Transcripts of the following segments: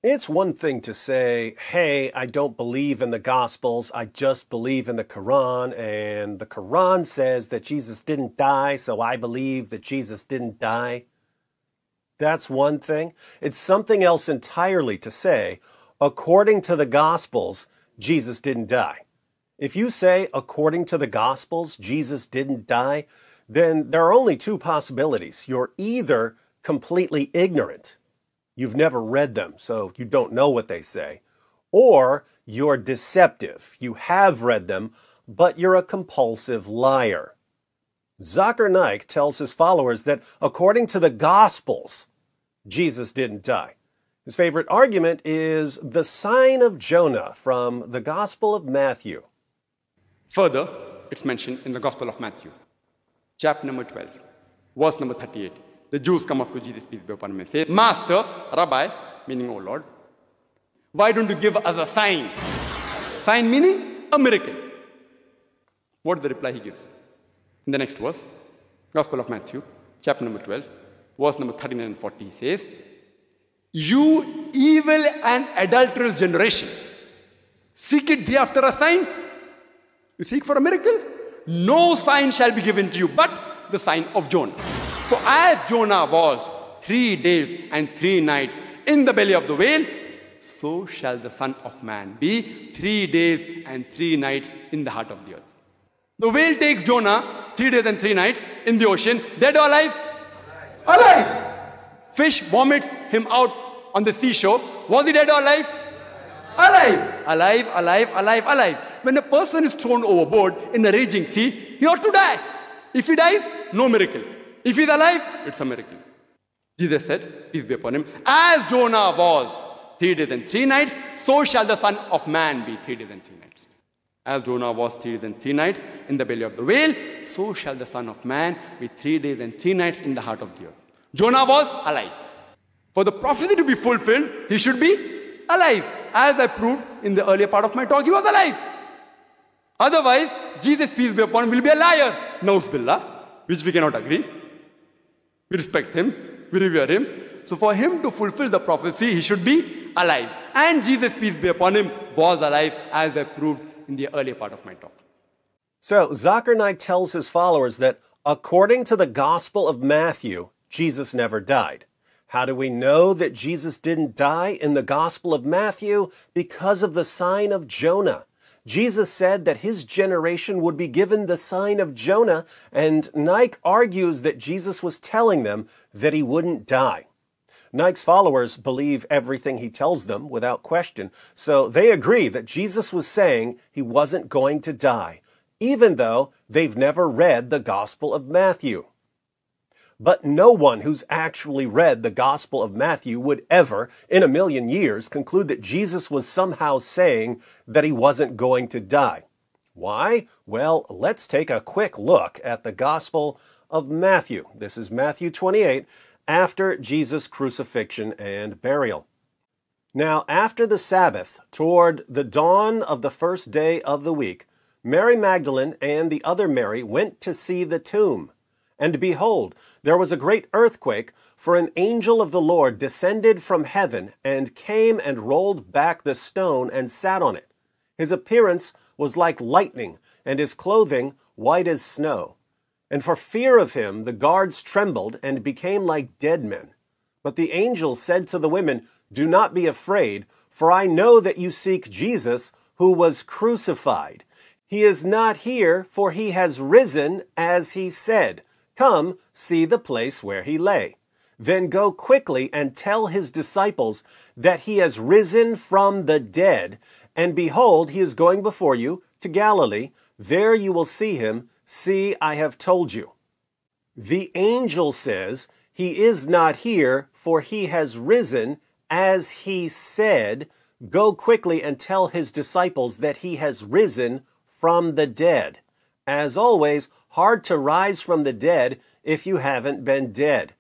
It's one thing to say, hey, I don't believe in the Gospels, I just believe in the Quran, and the Quran says that Jesus didn't die, so I believe that Jesus didn't die. That's one thing. It's something else entirely to say, according to the Gospels, Jesus didn't die. If you say, according to the Gospels, Jesus didn't die, then there are only two possibilities. You're either completely ignorant, you've never read them, so you don't know what they say, or you're deceptive. You have read them, but you're a compulsive liar. Zakir Naik tells his followers that according to the Gospels, Jesus didn't die. His favorite argument is the sign of Jonah from the Gospel of Matthew. Further, it's mentioned in the Gospel of Matthew, chapter number 12, verse number 38. The Jews come up to Jesus, peace be upon him, and say, Master, Rabbi, meaning, O Lord, why don't you give us a sign? Sign meaning a miracle. What is the reply he gives? In the next verse, Gospel of Matthew, chapter number 12, verse number 39 and 40, he says, You evil and adulterous generation, seek it thee after a sign? You seek for a miracle? No sign shall be given to you but the sign of Jonah. For as Jonah was 3 days and 3 nights in the belly of the whale, so shall the Son of Man be 3 days and 3 nights in the heart of the earth. The whale takes Jonah 3 days and 3 nights in the ocean, dead or alive? Alive! Fish vomits him out on the seashore. Was he dead or alive? Alive! Alive, alive, alive, alive. When a person is thrown overboard in a raging sea, he ought to die. If he dies, no miracle. If he is alive, it's a miracle. Jesus said, peace be upon him, as Jonah was 3 days and 3 nights, so shall the Son of Man be 3 days and 3 nights. As Jonah was 3 days and 3 nights in the belly of the whale, so shall the Son of Man be 3 days and 3 nights in the heart of the earth. Jonah was alive. For the prophecy to be fulfilled, he should be alive. As I proved in the earlier part of my talk, he was alive. Otherwise, Jesus, peace be upon him, will be a liar. Nauz billah, which we cannot agree. We respect him, we revere him. So for him to fulfill the prophecy, he should be alive. And Jesus, peace be upon him, was alive, as I proved in the earlier part of my talk. So Zakir Naik tells his followers that according to the Gospel of Matthew, Jesus never died. How do we know that Jesus didn't die in the Gospel of Matthew? Because of the sign of Jonah. Jesus said that his generation would be given the sign of Jonah, and Naik argues that Jesus was telling them that he wouldn't die. Naik's followers believe everything he tells them without question, so they agree that Jesus was saying he wasn't going to die, even though they've never read the Gospel of Matthew. But no one who's actually read the Gospel of Matthew would ever, in a million years, conclude that Jesus was somehow saying that he wasn't going to die. Why? Well, let's take a quick look at the Gospel of Matthew. This is Matthew 28, after Jesus' crucifixion and burial. Now, after the Sabbath, toward the dawn of the first day of the week, Mary Magdalene and the other Mary went to see the tomb. And behold, there was a great earthquake, for an angel of the Lord descended from heaven and came and rolled back the stone and sat on it. His appearance was like lightning, and his clothing white as snow. And for fear of him the guards trembled and became like dead men. But the angel said to the women, Do not be afraid, for I know that you seek Jesus, who was crucified. He is not here, for he has risen, as he said. Come, see the place where he lay. Then go quickly and tell his disciples that he has risen from the dead, and behold, he is going before you to Galilee. There you will see him. See, I have told you. The angel says, He is not here, for he has risen, as he said. Go quickly and tell his disciples that he has risen from the dead. As always, hard to rise from the dead if you haven't been dead.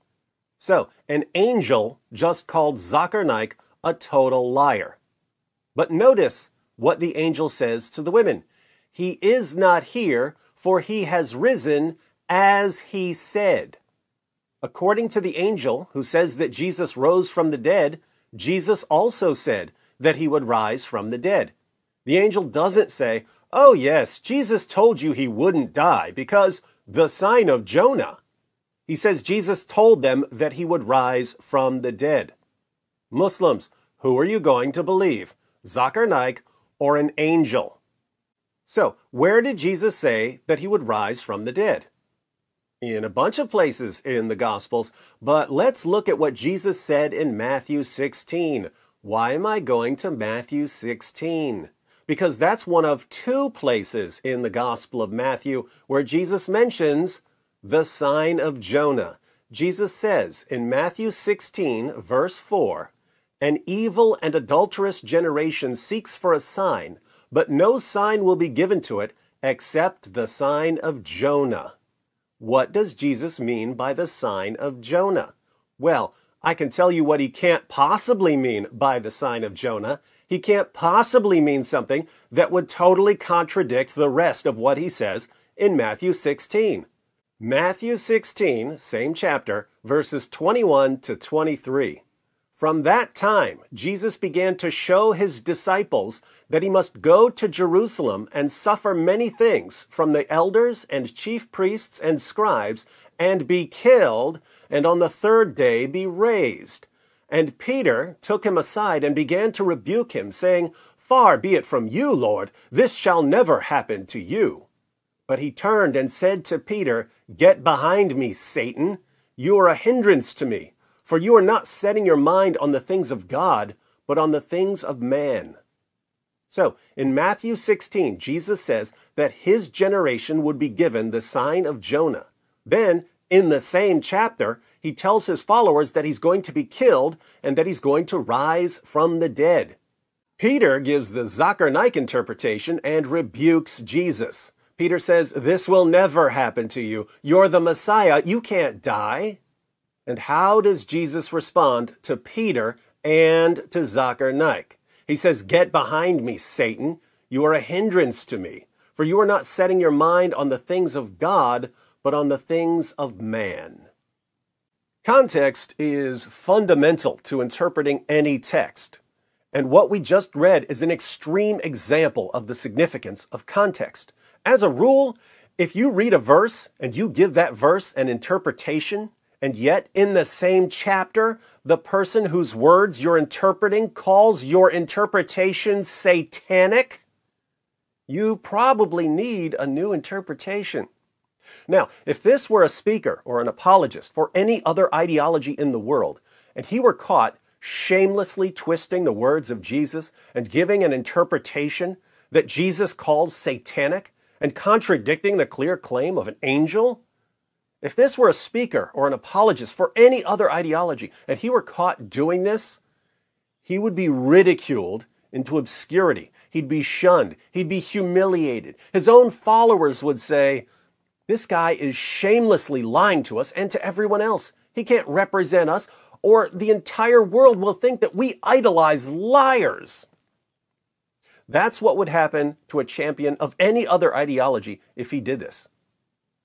So, an angel just called Zakir Naik a total liar. But notice what the angel says to the women. He is not here, for he has risen, as he said. According to the angel, who says that Jesus rose from the dead, Jesus also said that he would rise from the dead. The angel doesn't say, "Oh yes, Jesus told you he wouldn't die because the sign of Jonah." He says Jesus told them that he would rise from the dead. Muslims, who are you going to believe, Zakir Naik or an angel? So, where did Jesus say that he would rise from the dead? In a bunch of places in the Gospels, but let's look at what Jesus said in Matthew 16. Why am I going to Matthew 16? Because that's one of two places in the Gospel of Matthew where Jesus mentions the sign of Jonah. Jesus says in Matthew 16, verse 4, "An evil and adulterous generation seeks for a sign, but no sign will be given to it except the sign of Jonah." What does Jesus mean by the sign of Jonah? Well, I can tell you what he can't possibly mean by the sign of Jonah. He can't possibly mean something that would totally contradict the rest of what he says in Matthew 16. Matthew 16, same chapter, verses 21 to 23. From that time, Jesus began to show his disciples that he must go to Jerusalem and suffer many things from the elders and chief priests and scribes, and be killed, and on the third day be raised. And Peter took him aside and began to rebuke him, saying, "Far be it from you, Lord, this shall never happen to you." But he turned and said to Peter, "Get behind me, Satan. You are a hindrance to me, for you are not setting your mind on the things of God, but on the things of man." So, in Matthew 16, Jesus says that his generation would be given the sign of Jonah. Then, in the same chapter, he tells his followers that he's going to be killed and that he's going to rise from the dead. Peter gives the Zakir Naik interpretation and rebukes Jesus. Peter says, "This will never happen to you. You're the Messiah. You can't die." And how does Jesus respond to Peter and to Zakir Naik? He says, "Get behind me, Satan. You are a hindrance to me, for you are not setting your mind on the things of God, but on the things of man." Context is fundamental to interpreting any text. And what we just read is an extreme example of the significance of context. As a rule, if you read a verse and you give that verse an interpretation, and yet in the same chapter, the person whose words you're interpreting calls your interpretation satanic, you probably need a new interpretation. Now, if this were a speaker or an apologist for any other ideology in the world, and he were caught shamelessly twisting the words of Jesus and giving an interpretation that Jesus calls satanic and contradicting the clear claim of an angel, if this were a speaker or an apologist for any other ideology and he were caught doing this, he would be ridiculed into obscurity. He'd be shunned. He'd be humiliated. His own followers would say, "This guy is shamelessly lying to us and to everyone else. He can't represent us, or the entire world will think that we idolize liars." That's what would happen to a champion of any other ideology if he did this.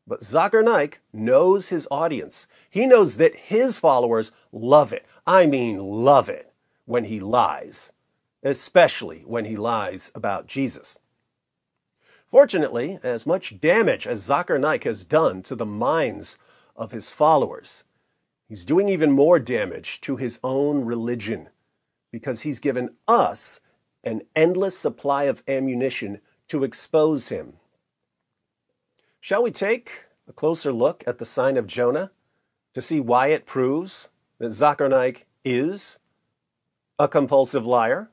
But Zakir Naik knows his audience. He knows that his followers love it. I mean love it when he lies, especially when he lies about Jesus. Fortunately, as much damage as Zakir Naik has done to the minds of his followers, he's doing even more damage to his own religion, because he's given us an endless supply of ammunition to expose him. Shall we take a closer look at the sign of Jonah to see why it proves that Zakir Naik is a compulsive liar?